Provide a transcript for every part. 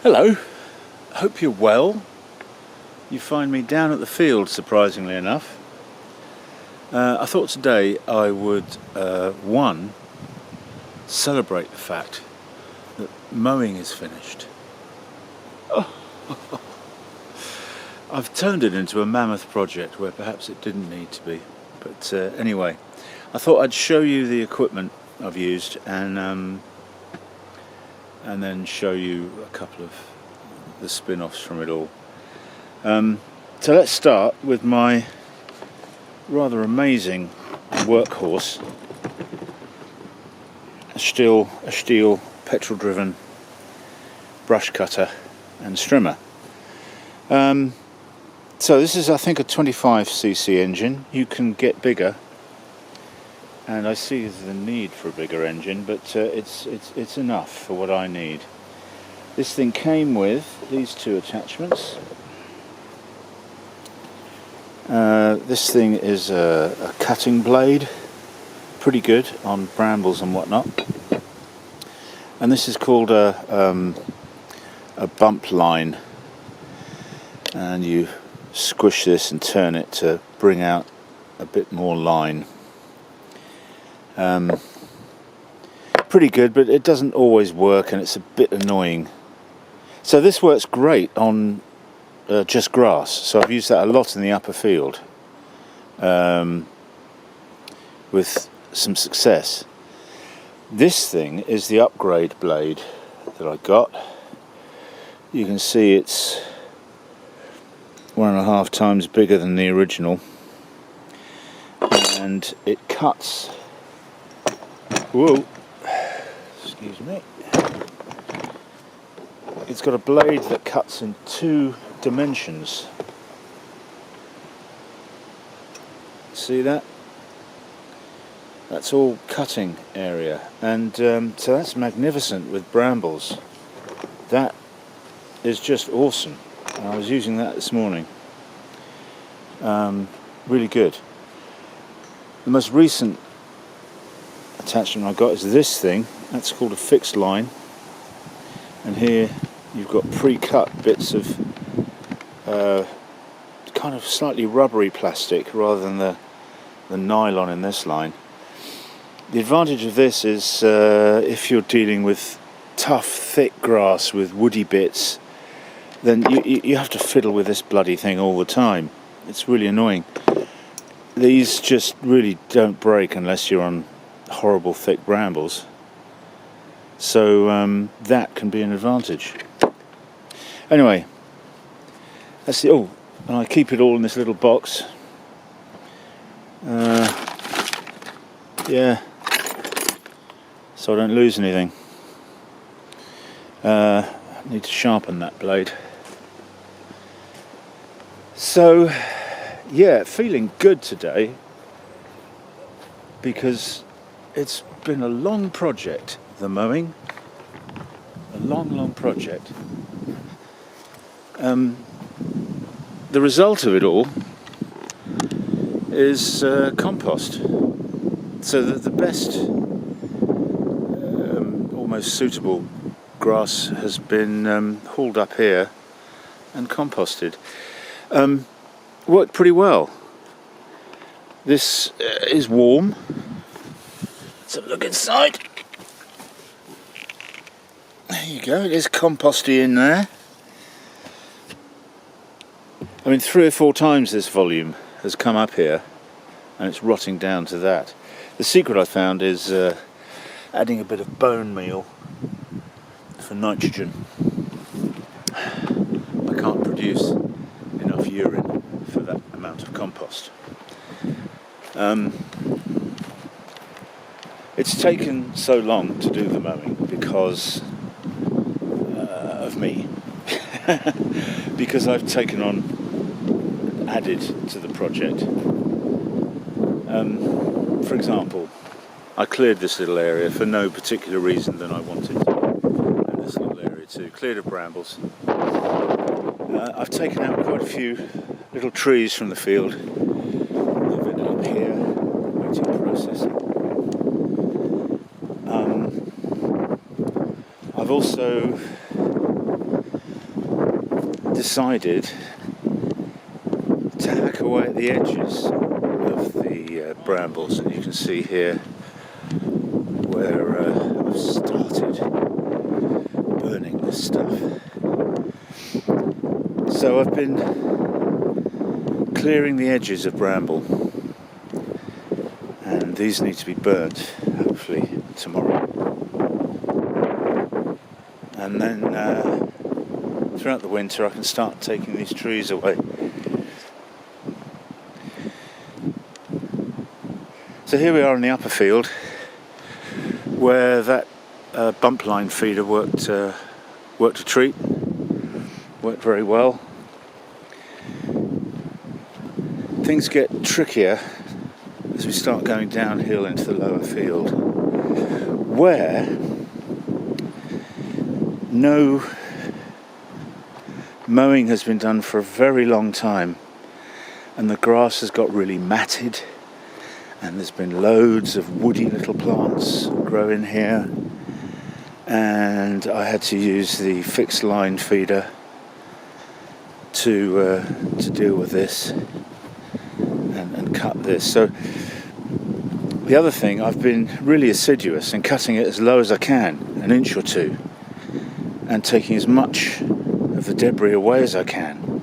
Hello, hope you're well. You find me down at the field, surprisingly enough. I thought today I would, celebrate the fact that mowing is finished. I've turned it into a mammoth project where perhaps it didn't need to be. But anyway, I thought I'd show you the equipment I've used and then show you a couple of the spin-offs from it all. So let's start with my rather amazing workhorse, a Stihl petrol-driven brush cutter and strimmer. So this is, I think, a 25cc engine. You can get bigger, and I see the need for a bigger engine, but it's enough for what I need. This thing came with these two attachments. This thing is a cutting blade, pretty good on brambles and whatnot. And this is called a bump line, and you squish this and turn it to bring out a bit more line. Pretty good, but it doesn't always work, and it's a bit annoying. So this works great on just grass, so I've used that a lot in the upper field with some success. This thing is the upgrade blade that I got. You can see it's 1.5 times bigger than the original, and it cuts. Whoa, excuse me. It's got a blade that cuts in 2 dimensions. See that? That's all cutting area, and so that's magnificent with brambles. That is just awesome. I was using that this morning. Really good. The most recent attachment I got is this thing. That's called a fixed line, and here you've got pre-cut bits of kind of slightly rubbery plastic rather than the nylon in this line. The advantage of this is if you're dealing with tough, thick grass with woody bits, then you have to fiddle with this bloody thing all the time. It's really annoying. These just really don't break unless you're on horrible thick brambles. So that can be an advantage. Anyway, that's the, and I keep it all in this little box. Yeah, so I don't lose anything. I need to sharpen that blade. So, yeah, feeling good today because it's been a long project, the mowing. A long project. The result of it all is compost. So that the best, almost suitable grass has been hauled up here and composted. Worked pretty well. This is warm. Let's have a look inside. There you go, it is composty in there. I mean, 3 or 4 times this volume has come up here, and it's rotting down to that. The secret I found is adding a bit of bone meal for nitrogen. I can't produce enough urine for that amount of compost. It's taken so long to do the mowing because of me. Because I've taken on, added to the project. For example, I cleared this little area for no particular reason than I wanted to. And this little area too, cleared of brambles. I've taken out quite a few little trees from the field. They've ended up here, waiting processing. I've also decided to hack away at the edges of the brambles, and you can see here where I've started burning this stuff. So I've been clearing the edges of bramble, and these need to be burnt hopefully tomorrow, and then throughout the winter I can start taking these trees away. So here we are in the upper field where that bump line feeder worked a treat, worked very well. Things get trickier as we start going downhill into the lower field, where no mowing has been done for a very long time, and the grass has got really matted, and there's been loads of woody little plants growing here, and I had to use the fixed line feeder to deal with this and cut this. So the other thing, I've been really assiduous in cutting it as low as I can, an inch or two, and taking as much of the debris away as I can.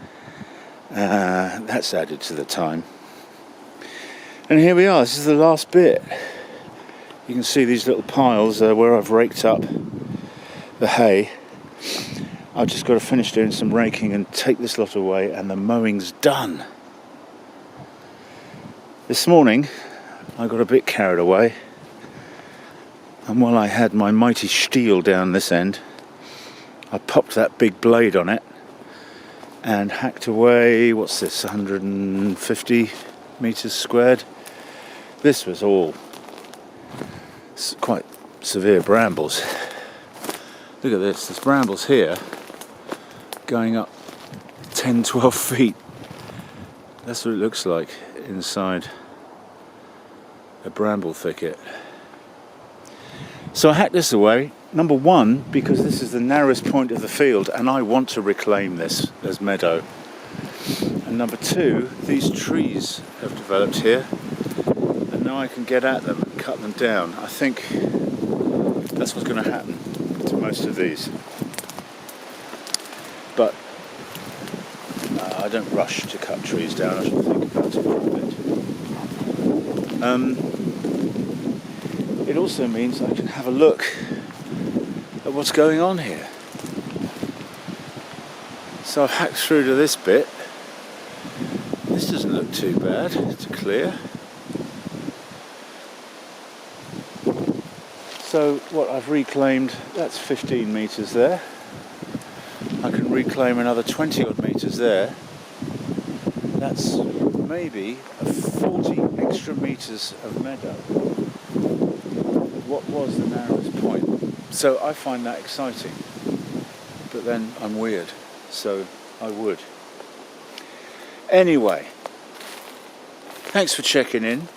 That's added to the time. And here we are, this is the last bit. You can see these little piles where I've raked up the hay. I've just got to finish doing some raking and take this lot away, and the mowing's done. This morning I got a bit carried away, and while I had my mighty steel down this end, I popped that big blade on it and hacked away, what's this, 150 metres squared. This was all quite severe brambles. Look at this, there's brambles here going up 10-12 feet. That's what it looks like inside a bramble thicket. So I hacked this away, number one, because this is the narrowest point of the field and I want to reclaim this as meadow. And number two, these trees have developed here, and now I can get at them and cut them down. I think that's what's going to happen to most of these. But I don't rush to cut trees down, I should think about it for a bit. It also means I can have a look at what's going on here. So I've hacked through to this bit. This doesn't look too bad to clear. So what I've reclaimed, that's 15 metres there. I can reclaim another 20 odd metres there. That's maybe 40 extra metres of meadow. What was the narrowest point? So I find that exciting, but then I'm weird, so I would. Anyway, thanks for checking in.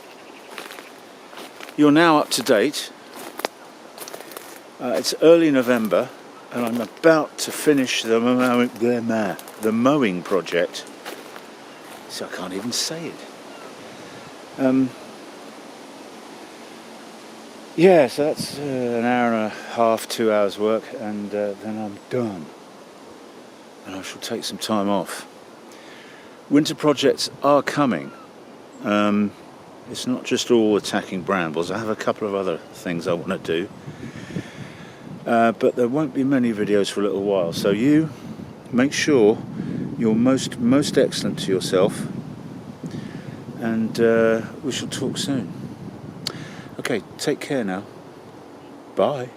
You're now up to date. It's early November, and I'm about to finish the mowing project. So I can't even say it. Yeah, so that's an hour and a half, 2 hours work, and then I'm done. And I shall take some time off. Winter projects are coming. It's not just all attacking brambles. I have a couple of other things I want to do. But there won't be many videos for a little while. So you make sure you're most excellent to yourself. And we shall talk soon. Okay, take care now. Bye.